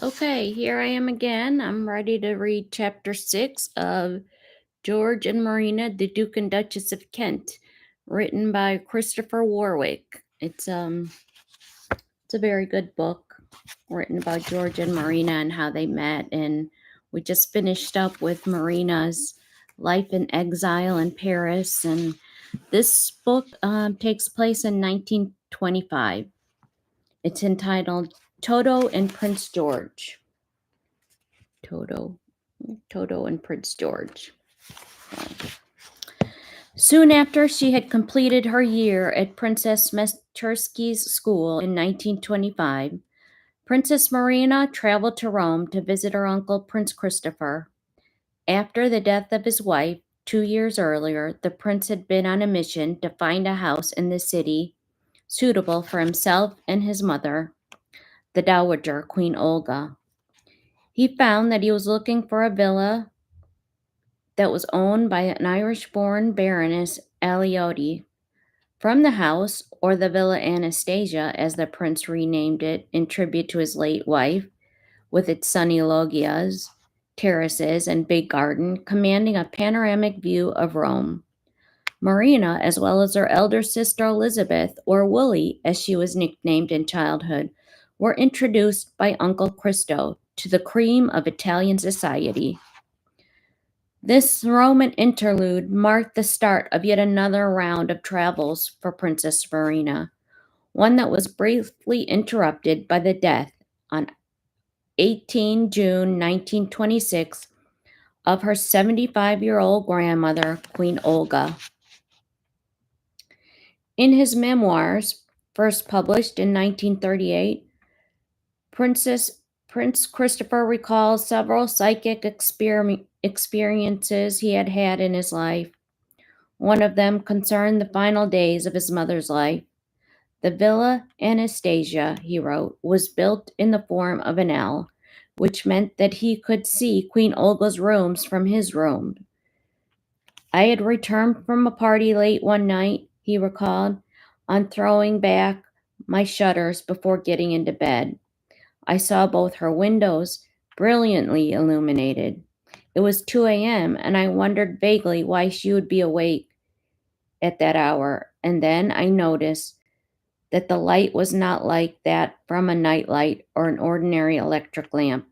Okay, here I am again. I'm ready to read chapter 6 of George and Marina, the Duke and Duchess of Kent, written by Christopher Warwick. It's a very good book written about George and Marina and how they met, and we just finished up with Marina's life in exile in Paris, and this book takes place in 1925. It's entitled Toto and Prince George. Toto. Toto and Prince George. Soon after she had completed her year at Princess Mechersky's school in 1925, Princess Marina traveled to Rome to visit her uncle Prince Christopher. After the death of his wife 2 years earlier, the prince had been on a mission to find a house in the city suitable for himself and his mother, the Dowager Queen Olga. He found that he was looking for a villa that was owned by an Irish-born Baroness Aliotti. From the house, or the Villa Anastasia, as the prince renamed it in tribute to his late wife, with its sunny loggias, terraces, and big garden, commanding a panoramic view of Rome. Marina, as well as her elder sister Elizabeth, or Willie, as she was nicknamed in childhood, were introduced by Uncle Cristo to the cream of Italian society. This Roman interlude marked the start of yet another round of travels for Princess Marina, one that was briefly interrupted by the death on 18 June 1926 of her 75-year-old grandmother, Queen Olga. In his memoirs, first published in 1938, Prince Christopher recalls several psychic experiences he had had in his life. One of them concerned the final days of his mother's life. The Villa Anastasia, he wrote, was built in the form of an L, which meant that he could see Queen Olga's rooms from his room. I had returned from a party late one night, he recalled, on throwing back my shutters before getting into bed. I saw both her windows brilliantly illuminated. It was 2 a.m., and I wondered vaguely why she would be awake at that hour, and then I noticed that the light was not like that from a nightlight or an ordinary electric lamp.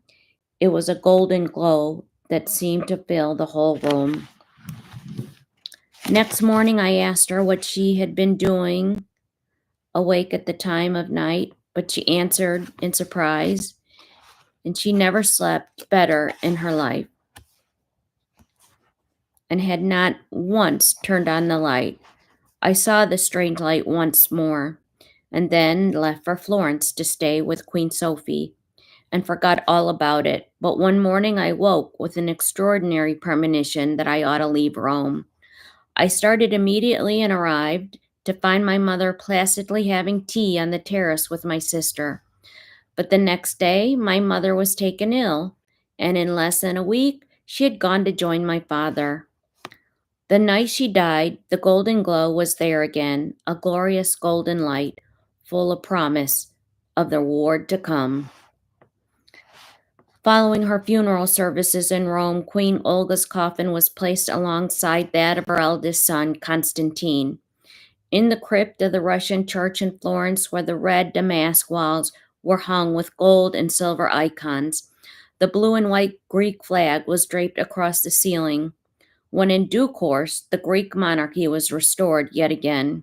It was a golden glow that seemed to fill the whole room. Next morning, I asked her what she had been doing awake at the time of night, but she answered in surprise, and she never slept better in her life and had not once turned on the light. I saw the strange light once more, and then left for Florence to stay with Queen Sophie, and forgot all about it. But one morning I woke with an extraordinary premonition that I ought to leave Rome. I started immediately and arrived to find my mother placidly having tea on the terrace with my sister. But the next day, my mother was taken ill, and in less than a week, she had gone to join my father. The night she died, the golden glow was there again, a glorious golden light, full of promise of the reward to come. Following her funeral services in Rome, Queen Olga's coffin was placed alongside that of her eldest son, Constantine, in the crypt of the Russian church in Florence, where the red damask walls were hung with gold and silver icons. The blue and white Greek flag was draped across the ceiling, when in due course the Greek monarchy was restored yet again.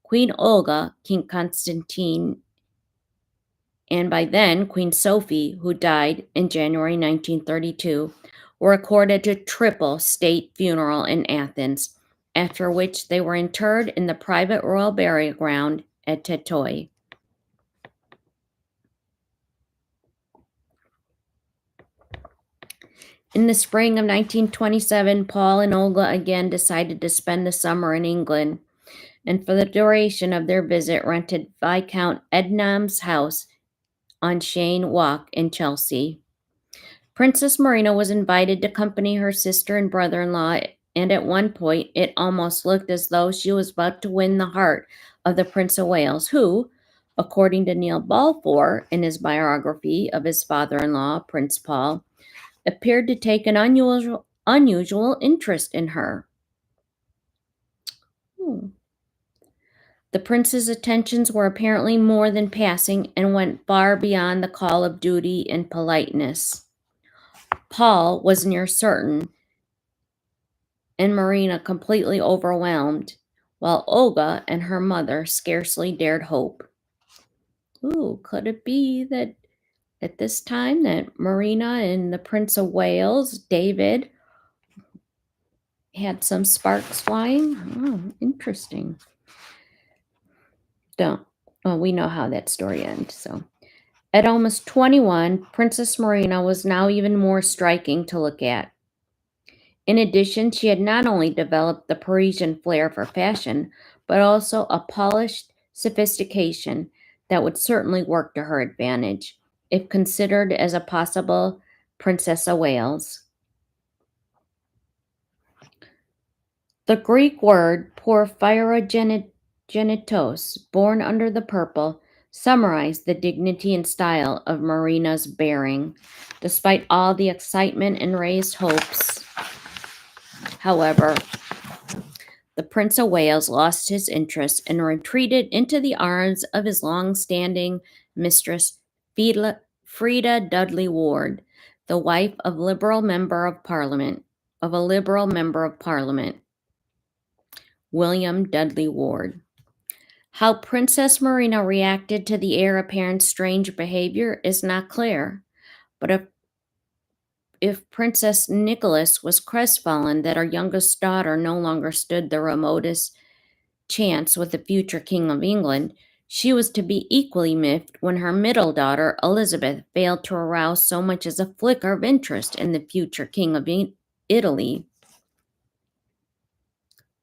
Queen Olga, King Constantine, and by then Queen Sophie, who died in January 1932, were accorded a triple state funeral in Athens, after which they were interred in the private royal burial ground at Toto. In the spring of 1927, Paul and Olga again decided to spend the summer in England, and for the duration of their visit rented Viscount Ednam's house on Cheyne Walk in Chelsea. Princess Marina was invited to accompany her sister and brother-in-law, and at one point it almost looked as though she was about to win the heart of the Prince of Wales, who, According to Neil Balfour, in his biography of his father-in-law, Prince Paul, appeared to take an unusual interest in her. Hmm. The prince's attentions were apparently more than passing and went far beyond the call of duty and politeness. Paul was near certain, and Marina completely overwhelmed, while Olga and her mother scarcely dared hope. Ooh, could it be that at this time that Marina and the Prince of Wales, David, had some sparks flying? Oh, interesting. Don't. Well, we know how that story ends, so. At almost 21, Princess Marina was now even more striking to look at. In addition, she had not only developed the Parisian flair for fashion, but also a polished sophistication that would certainly work to her advantage if considered as a possible Princess of Wales. The Greek word porphyrogenitos, born under the purple, summarized the dignity and style of Marina's bearing. Despite all the excitement and raised hopes, however, the Prince of Wales lost his interest and retreated into the arms of his long-standing mistress, Frida Dudley Ward, the wife of a liberal member of Parliament. William Dudley Ward. How Princess Marina reacted to the heir apparent's strange behavior is not clear, but if Princess Nicholas was crestfallen that her youngest daughter no longer stood the remotest chance with the future King of England, she was to be equally miffed when her middle daughter, Elizabeth, failed to arouse so much as a flicker of interest in the future King of Italy.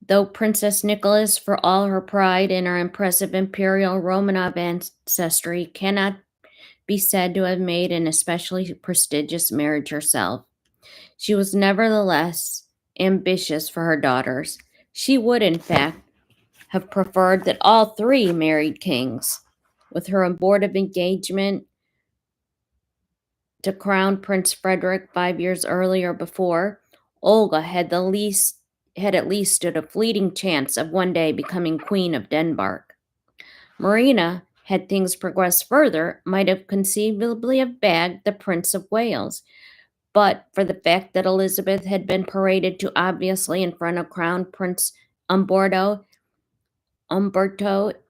Though Princess Nicholas, for all her pride in her impressive imperial Romanov ancestry, cannot be said to have made an especially prestigious marriage herself, she was nevertheless ambitious for her daughters. She would, in fact, have preferred that all three married kings. With her abortive engagement to Crown Prince Frederick 5 years earlier before, Olga had at least stood a fleeting chance of one day becoming Queen of Denmark. Marina, had things progressed further, might have conceivably have bagged the Prince of Wales, but for the fact that Elizabeth had been paraded too obviously in front of Crown Prince Umberto,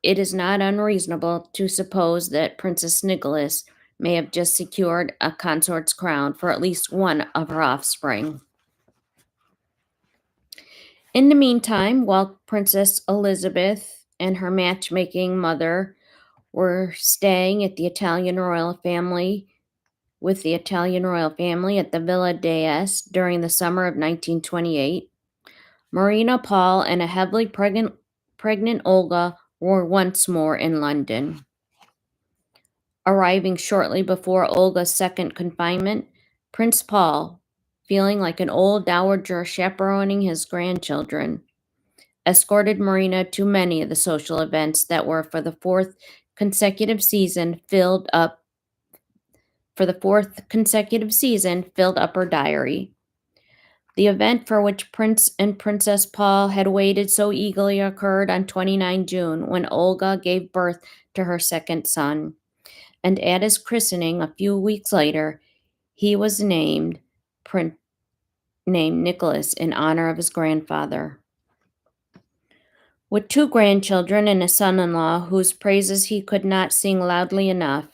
it is not unreasonable to suppose that Princess Nicholas may have just secured a consort's crown for at least one of her offspring. In the meantime, while Princess Elizabeth and her matchmaking mother were staying at the Italian royal family at the Villa d'As during the summer of 1928, Marina, Paul, and a heavily pregnant Olga were once more in London. Arriving shortly before Olga's second confinement, Prince Paul, feeling like an old dowager chaperoning his grandchildren, escorted Marina to many of the social events that were for the fourth consecutive season filled up her diary. The event for which Prince and Princess Paul had waited so eagerly occurred on 29 June when Olga gave birth to her second son, and at his christening a few weeks later, he was named Nicholas in honor of his grandfather. With two grandchildren and a son-in-law whose praises he could not sing loudly enough,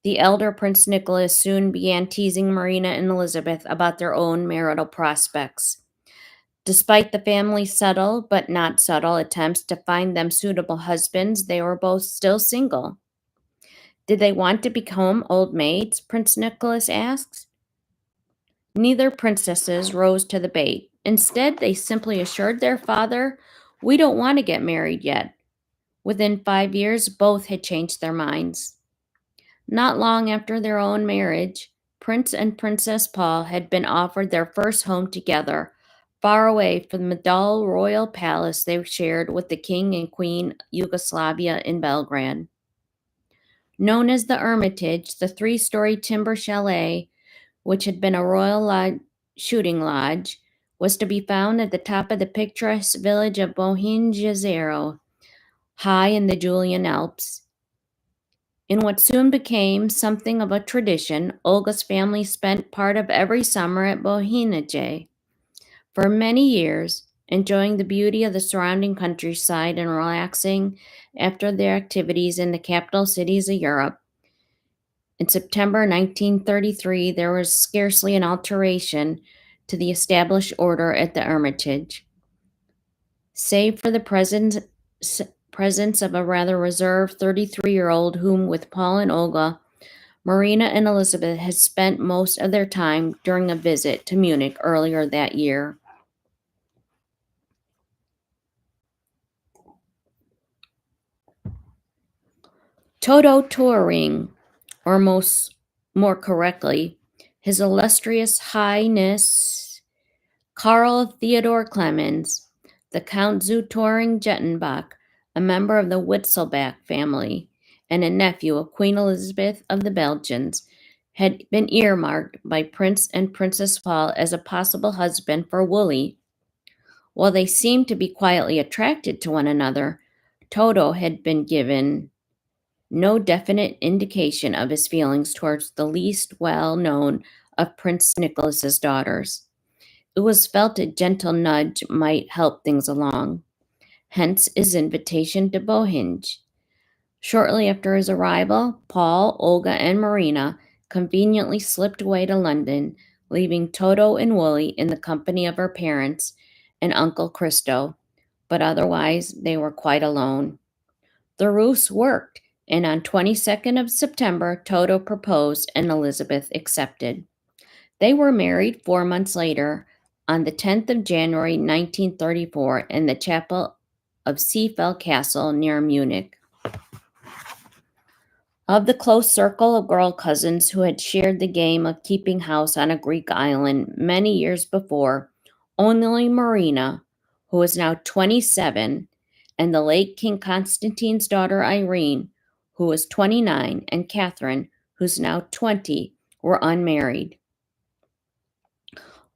the elder Prince Nicholas soon began teasing Marina and Elizabeth about their own marital prospects. Despite the family's subtle but not subtle attempts to find them suitable husbands, they were both still single. Did they want to become old maids? Prince Nicholas asked. Neither princesses rose to the bait. Instead, they simply assured their father, "We don't want to get married yet." Within 5 years, both had changed their minds. Not long after their own marriage, Prince and Princess Paul had been offered their first home together, far away from the dull royal palace they shared with the King and Queen Yugoslavia in Belgrade. Known as the Hermitage, the three-story timber chalet, which had been a royal shooting lodge, was to be found at the top of the picturesque village of Bohinjezero, high in the Julian Alps. In what soon became something of a tradition, Olga's family spent part of every summer at Bohinaj. For many years, enjoying the beauty of the surrounding countryside and relaxing after their activities in the capital cities of Europe. In September 1933, there was scarcely an alteration to the established order at the Hermitage. Save for the presence of a rather reserved 33-year-old whom, with Paul and Olga, Marina and Elizabeth had spent most of their time during a visit to Munich earlier that year. Toto touring, or more correctly, His Illustrious Highness Karl Theodor Clemens, the Count zu Touring-Jettenbach, a member of the Witzelbach family and a nephew of Queen Elizabeth of the Belgians, had been earmarked by Prince and Princess Paul as a possible husband for Woolley. While they seemed to be quietly attracted to one another, Toto had been given no definite indication of his feelings towards the least well-known of Prince Nicholas's daughters. It was felt a gentle nudge might help things along, hence his invitation to Bohinj. Shortly after his arrival, Paul, Olga, and Marina conveniently slipped away to London, leaving Toto and Woolley in the company of her parents and Uncle Christo, but otherwise they were quite alone. The ruse worked, and on 22nd of September, Toto proposed and Elizabeth accepted. They were married 4 months later, on the 10th of January 1934, in the chapel of Seefeld Castle near Munich. Of the close circle of girl cousins who had shared the game of keeping house on a Greek island many years before, only Marina, who was now 27, and the late King Constantine's daughter Irene, who was 29, and Catherine, who's now 20, were unmarried.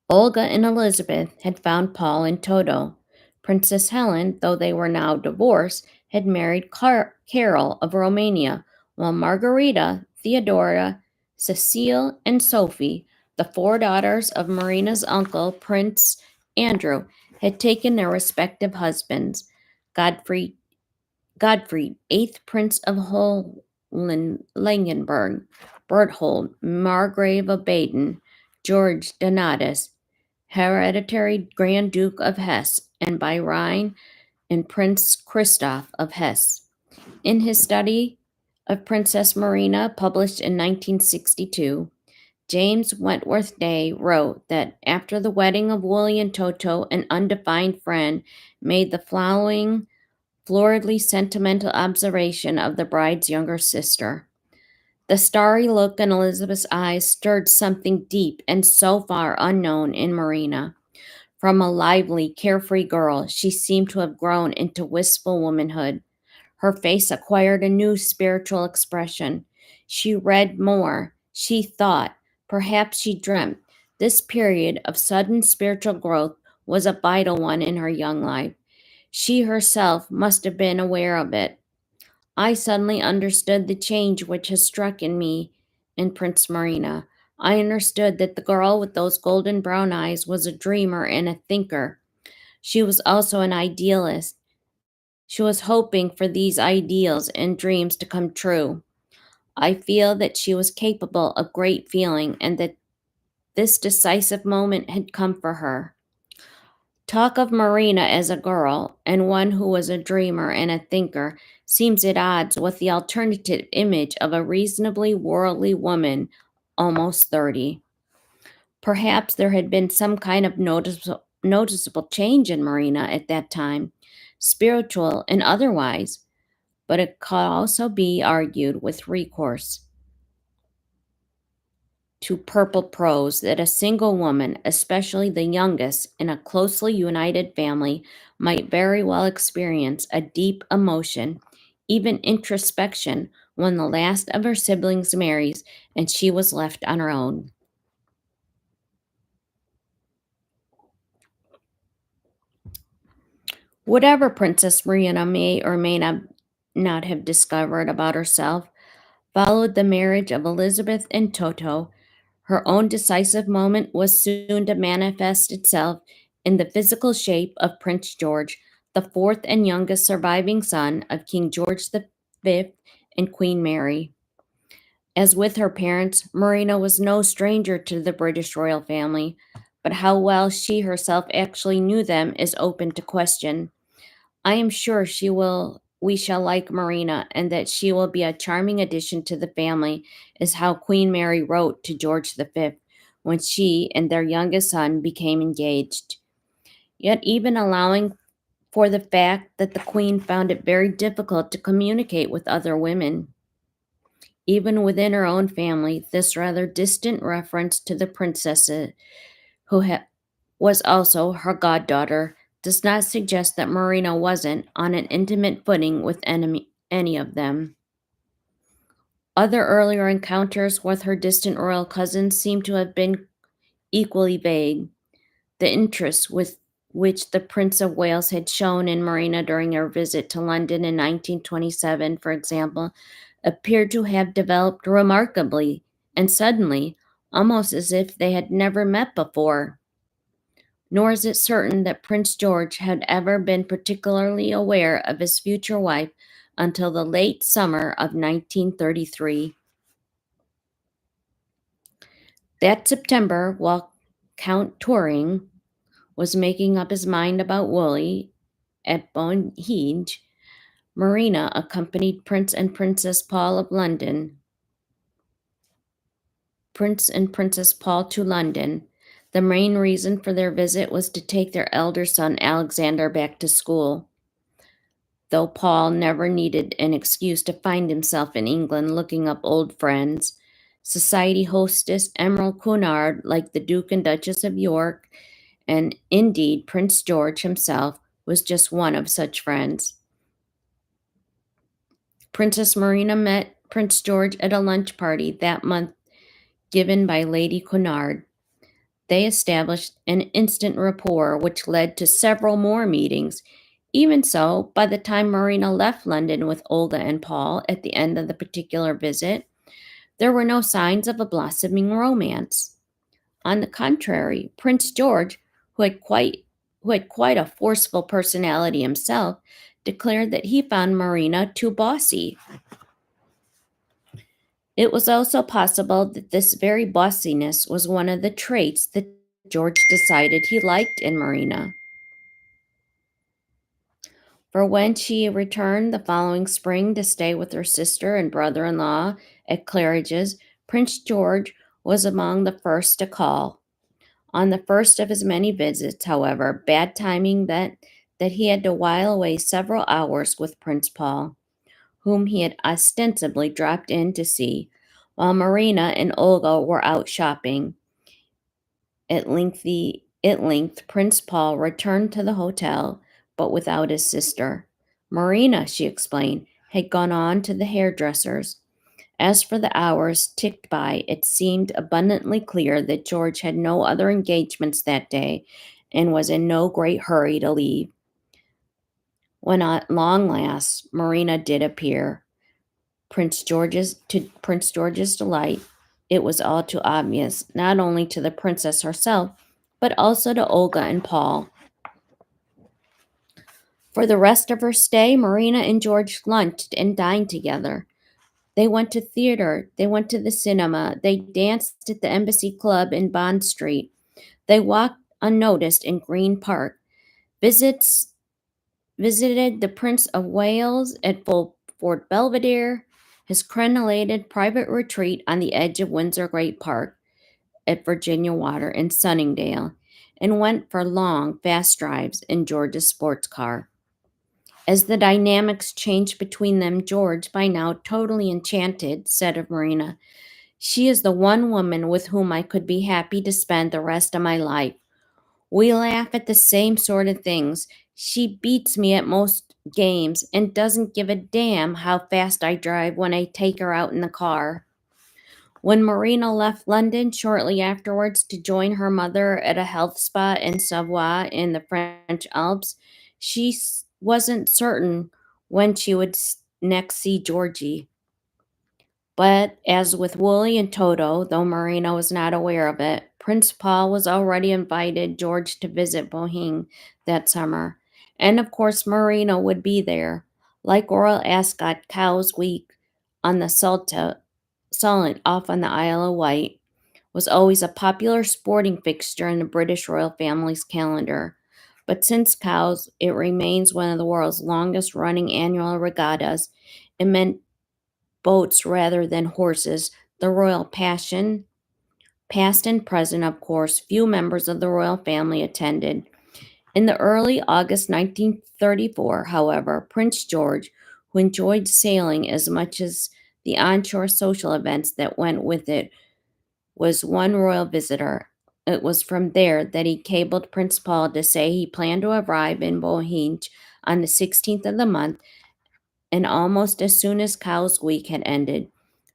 Olga and Elizabeth had found Paul and Toto. Princess Helen, though they were now divorced, had married Carol of Romania, while Margarita, Theodora, Cecile, and Sophie, the four daughters of Marina's uncle, Prince Andrew, had taken their respective husbands. Godfrey, 8th Prince of Langenberg, Berthold, Margrave of Baden, George Donatus, hereditary Grand Duke of Hesse, and by Rhine, and Prince Christoph of Hesse. In his study of Princess Marina, published in 1962, James Wentworth Day wrote that after the wedding of Woolley and Toto, an undefined friend made the following floridly sentimental observation of the bride's younger sister. The starry look in Elizabeth's eyes stirred something deep and so far unknown in Marina. From a lively, carefree girl, she seemed to have grown into wistful womanhood. Her face acquired a new spiritual expression. She read more. She thought. Perhaps she dreamt. This period of sudden spiritual growth was a vital one in her young life. She herself must have been aware of it. I suddenly understood the change which has struck in me in Prince Marina. I understood that the girl with those golden brown eyes was a dreamer and a thinker. She was also an idealist. She was hoping for these ideals and dreams to come true. I feel that she was capable of great feeling and that this decisive moment had come for her. Talk of Marina as a girl, and one who was a dreamer and a thinker, seems at odds with the alternative image of a reasonably worldly woman, almost 30. Perhaps there had been some kind of noticeable change in Marina at that time, spiritual and otherwise, but it could also be argued with recourse to purple prose that a single woman, especially the youngest in a closely united family, might very well experience a deep emotion, even introspection, when the last of her siblings marries and she was left on her own. Whatever Princess Marina may or may not have discovered about herself followed the marriage of Elizabeth and Toto, her own decisive moment was soon to manifest itself in the physical shape of Prince George, the fourth and youngest surviving son of King George V and Queen Mary. As with her parents, Marina was no stranger to the British royal family, but how well she herself actually knew them is open to question. I am sure we shall like Marina and that she will be a charming addition to the family, is how Queen Mary wrote to George V when she and their youngest son became engaged. Yet even allowing for the fact that the Queen found it very difficult to communicate with other women, even within her own family, this rather distant reference to the princess who was also her goddaughter does not suggest that Marina wasn't on an intimate footing with any of them. Other earlier encounters with her distant royal cousins seem to have been equally vague. The interest with which the Prince of Wales had shown in Marina during her visit to London in 1927, for example, appeared to have developed remarkably and suddenly, almost as if they had never met before. Nor is it certain that Prince George had ever been particularly aware of his future wife until the late summer of 1933. That September, while Count Touring was making up his mind about Woolley at Bonhege, Marina accompanied Prince and Princess Paul to London. The main reason for their visit was to take their elder son Alexander back to school, though Paul never needed an excuse to find himself in England looking up old friends. Society hostess Emerald Cunard, like the Duke and Duchess of York, and indeed Prince George himself, was just one of such friends. Princess Marina met Prince George at a lunch party that month given by Lady Cunard. They established an instant rapport, which led to several more meetings. Even so, by the time Marina left London with Olga and Paul at the end of the particular visit, there were no signs of a blossoming romance. On the contrary, Prince George, who had quite a forceful personality himself, declared that he found Marina too bossy. It was also possible that this very bossiness was one of the traits that George decided he liked in Marina. For when she returned the following spring to stay with her sister and brother in law at Claridge's, Prince George was among the first to call. On the first of his many visits, however, bad timing that he had to while away several hours with Prince Paul, whom he had ostensibly dropped in to see, while Marina and Olga were out shopping. At length, Prince Paul returned to the hotel, but without his sister. Marina, she explained, had gone on to the hairdresser's. As for the hours ticked by, it seemed abundantly clear that George had no other engagements that day and was in no great hurry to leave. When at long last Marina did appear, to Prince George's delight, it was all too obvious, not only to the princess herself, but also to Olga and Paul. For the rest of her stay, Marina and George lunched and dined together. They went to theater, they went to the cinema, they danced at the Embassy Club in Bond Street. They walked unnoticed in Green Park, visits visited the Prince of Wales at Fort Belvedere, his crenellated private retreat on the edge of Windsor Great Park at Virginia Water and Sunningdale, and went for long, fast drives in George's sports car. As the dynamics changed between them, George, by now totally enchanted, said of Marina, "She is the one woman with whom I could be happy to spend the rest of my life. We laugh at the same sort of things. She beats me at most games and doesn't give a damn how fast I drive when I take her out in the car. When Marina left London shortly afterwards to join her mother at a health spa in Savoie in the French Alps, she wasn't certain when she would next see Georgie. But as with Wooly and Toto, though Marina was not aware of it, Prince Paul was already invited George to visit Boheme that summer. And of course, Marina would be there. Like Royal Ascot Cows Week on the Solent off on the Isle of Wight was always a popular sporting fixture in the British royal family's calendar. But since cows, it remains one of the world's longest running annual regattas. It meant boats rather than horses, the royal passion. Past and present, of course, few members of the royal family attended. In the early August 1934, however, Prince George, who enjoyed sailing as much as the onshore social events that went with it, was one royal visitor. It was from there that he cabled Prince Paul to say he planned to arrive in Boheme on the 16th of the month, and almost as soon as Cow's Week had ended,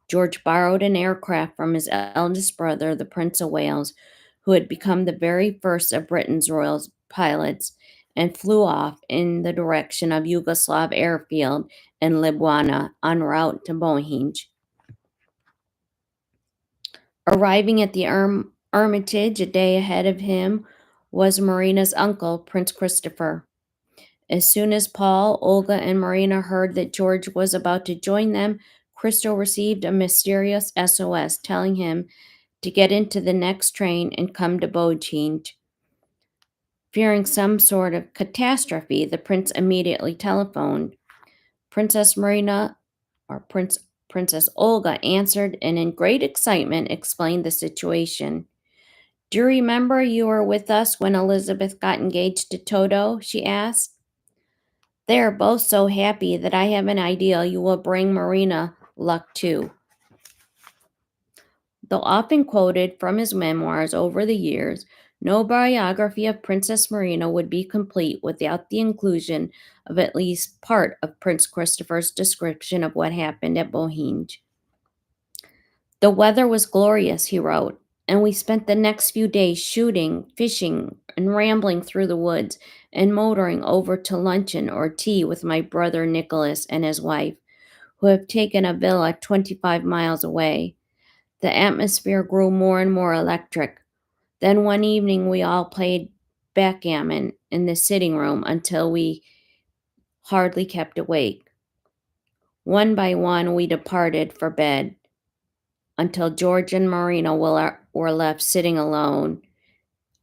George borrowed an aircraft from his eldest brother, the Prince of Wales, who had become the very first of Britain's royal pilots, and flew off in the direction of Yugoslav Airfield in Ljubljana en route to Boheme. Arriving at the Hermitage a day ahead of him was Marina's uncle, Prince Christopher. As soon as Paul, Olga, and Marina heard that George was about to join them, Christo received a mysterious SOS telling him to get into the next train and come to Boheme. Fearing some sort of catastrophe, the prince immediately telephoned. Princess Marina, or Princess Olga, answered and in great excitement explained the situation. Do you remember you were with us when Elizabeth got engaged to Toto? She asked. They are both so happy that I have an idea you will bring Marina luck too. Though often quoted from his memoirs over the years, no biography of Princess Marina would be complete without the inclusion of at least part of Prince Christopher's description of what happened at Boheme. The weather was glorious, he wrote, and we spent the next few days shooting, fishing, and rambling through the woods, and motoring over to luncheon or tea with my brother Nicholas and his wife, who have taken a villa 25 miles away. The atmosphere grew more and more electric. Then one evening we all played backgammon in the sitting room until we hardly kept awake. One by one we departed for bed until George and Marina were left sitting alone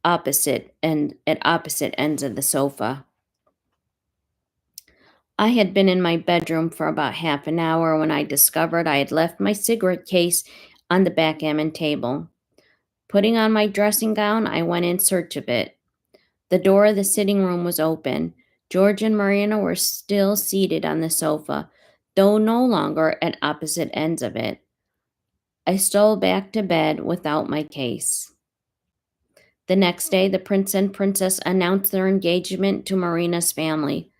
at opposite ends of the sofa. I had been in my bedroom for about half an hour when I discovered I had left my cigarette case on the backgammon table. Putting on my dressing gown, I went in search of it. The door of the sitting room was open. George and Marina were still seated on the sofa, though no longer at opposite ends of it. I stole back to bed without my case. The next day, the prince and princess announced their engagement to Marina's family,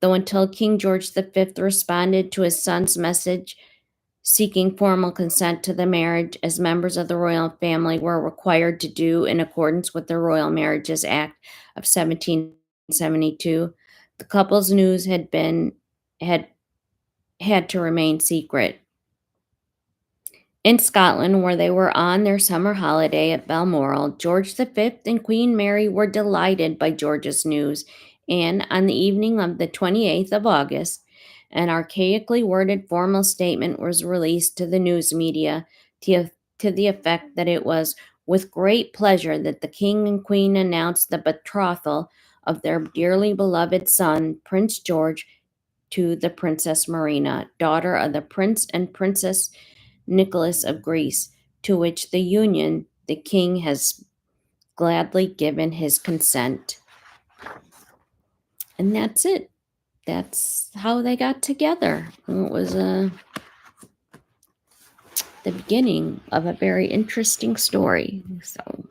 though until King George V responded to his son's message seeking formal consent to the marriage, as members of the royal family were required to do in accordance with the Royal Marriages Act of 1772, the couple's news had had to remain secret. In Scotland, where they were on their summer holiday at Balmoral, George V and Queen Mary were delighted by George's news, and on the evening of the 28th of August, an archaically worded formal statement was released to the news media to the effect that it was with great pleasure that the King and Queen announced the betrothal of their dearly beloved son, Prince George, to the Princess Marina, daughter of the Prince and Princess Nicholas of Greece, to which the union the king has gladly given his consent. And that's it. That's how they got together. It was the beginning of a very interesting story. So